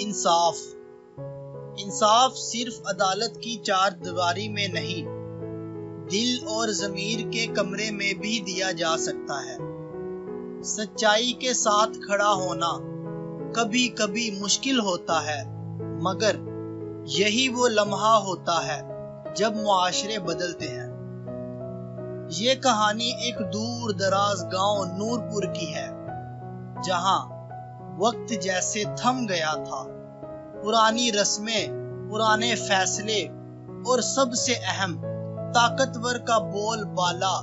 انصاف انصاف صرف عدالت کی چار دیواری میں نہیں، دل اور ضمیر کے کمرے میں بھی دیا جا سکتا ہے۔ سچائی کے ساتھ کھڑا ہونا کبھی کبھی مشکل ہوتا ہے، مگر یہی وہ لمحہ ہوتا ہے جب معاشرے بدلتے ہیں۔ یہ کہانی ایک دور دراز گاؤں نورپور کی ہے، جہاں وقت جیسے تھم گیا تھا۔ پرانی رسمیں، پرانے فیصلے اور سب سے اہم، طاقتور کا بول بالا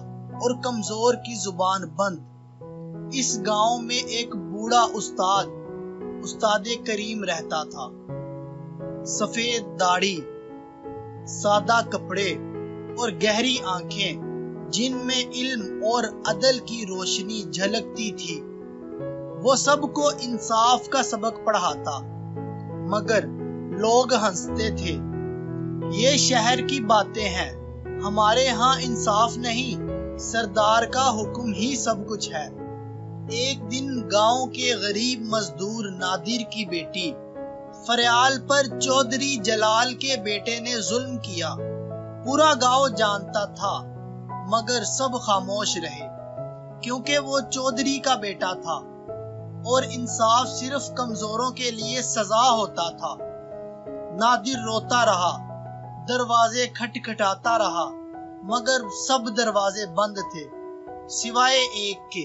اور کمزور کی زبان بند۔ اس گاؤں میں ایک بوڑھا استاد کریم رہتا تھا۔ سفید داڑھی، سادہ کپڑے اور گہری آنکھیں جن میں علم اور عدل کی روشنی جھلکتی تھی۔ وہ سب کو انصاف کا سبق پڑھاتا، مگر لوگ ہنستے تھے۔ یہ شہر کی باتیں ہیں، ہمارے ہاں انصاف نہیں، سردار کا حکم ہی سب کچھ ہے۔ ایک دن گاؤں کے غریب مزدور نادر کی بیٹی فریال پر چودھری جلال کے بیٹے نے ظلم کیا۔ پورا گاؤں جانتا تھا، مگر سب خاموش رہے، کیونکہ وہ چودھری کا بیٹا تھا اور انصاف صرف کمزوروں کے لیے سزا ہوتا تھا۔ نادر روتا رہا، دروازے کھٹکھٹاتا رہا، مگر سب دروازے بند تھے سوائے ایک کے،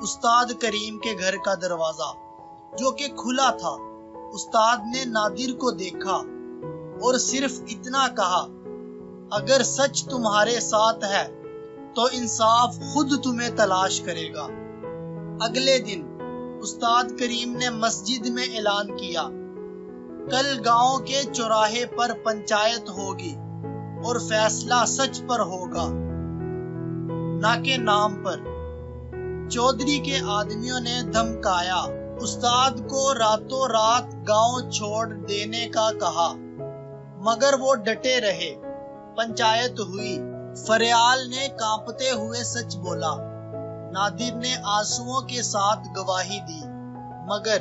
استاد کریم کے گھر کا دروازہ، جو کہ کھلا تھا۔ استاد نے نادر کو دیکھا اور صرف اتنا کہا، اگر سچ تمہارے ساتھ ہے تو انصاف خود تمہیں تلاش کرے گا۔ اگلے دن استاد کریم نے مسجد میں اعلان کیا، کل گاؤں کے چوراہے پر پنچایت ہوگی اور فیصلہ سچ پر ہوگا، نہ کہ نام پر۔ چودھری کے آدمیوں نے دھمکایا، استاد کو راتوں رات گاؤں چھوڑ دینے کا کہا، مگر وہ ڈٹے رہے۔ پنچایت ہوئی، فریال نے کانپتے ہوئے سچ بولا، نادر نے آنسوؤں کے ساتھ گواہی دی، مگر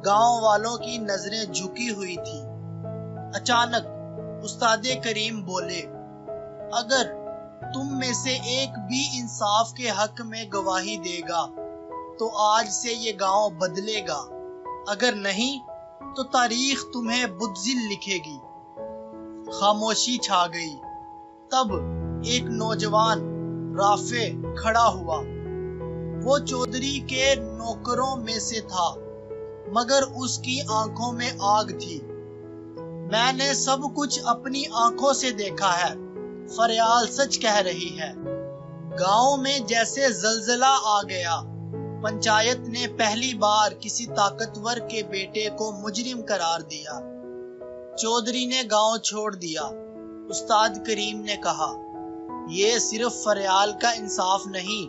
گاؤں والوں کی نظریں جھکی ہوئی تھی۔ اچانک استاد کریم بولے، اگر تم میں سے ایک بھی انصاف کے حق میں گواہی دے گا تو آج سے یہ گاؤں بدلے گا، اگر نہیں تو تاریخ تمہیں بزدل لکھے گی۔ خاموشی چھا گئی۔ تب ایک نوجوان رافع کھڑا ہوا۔ وہ چودھری کے نوکروں میں سے تھا، مگر اس کی آنکھوں میں آگ تھی۔ میں نے سب کچھ اپنی آنکھوں سے دیکھا ہے، فریال سچ کہہ رہی ہے۔ گاؤں میں جیسے زلزلہ آ گیا۔ پنچایت نے پہلی بار کسی طاقتور کے بیٹے کو مجرم قرار دیا۔ چودھری نے گاؤں چھوڑ دیا۔ استاد کریم نے کہا، یہ صرف فریال کا انصاف نہیں،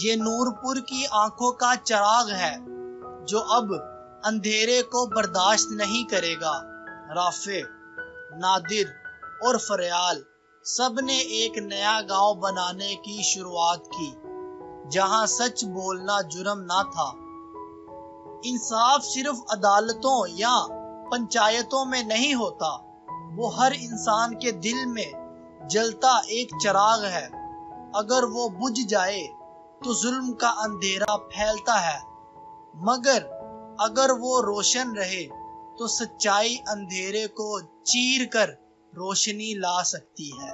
یہ نورپور کی آنکھوں کا چراغ ہے جو اب اندھیرے کو برداشت نہیں کرے گا۔ رافع، نادر اور فریال سب نے ایک نیا گاؤں بنانے کی شروعات کی، جہاں سچ بولنا جرم نہ تھا۔ انصاف صرف عدالتوں یا پنچایتوں میں نہیں ہوتا، وہ ہر انسان کے دل میں جلتا ایک چراغ ہے۔ اگر وہ بجھ جائے تو ظلم کا اندھیرا پھیلتا ہے، مگر اگر وہ روشن رہے تو سچائی اندھیرے کو چیر کر روشنی لا سکتی ہے۔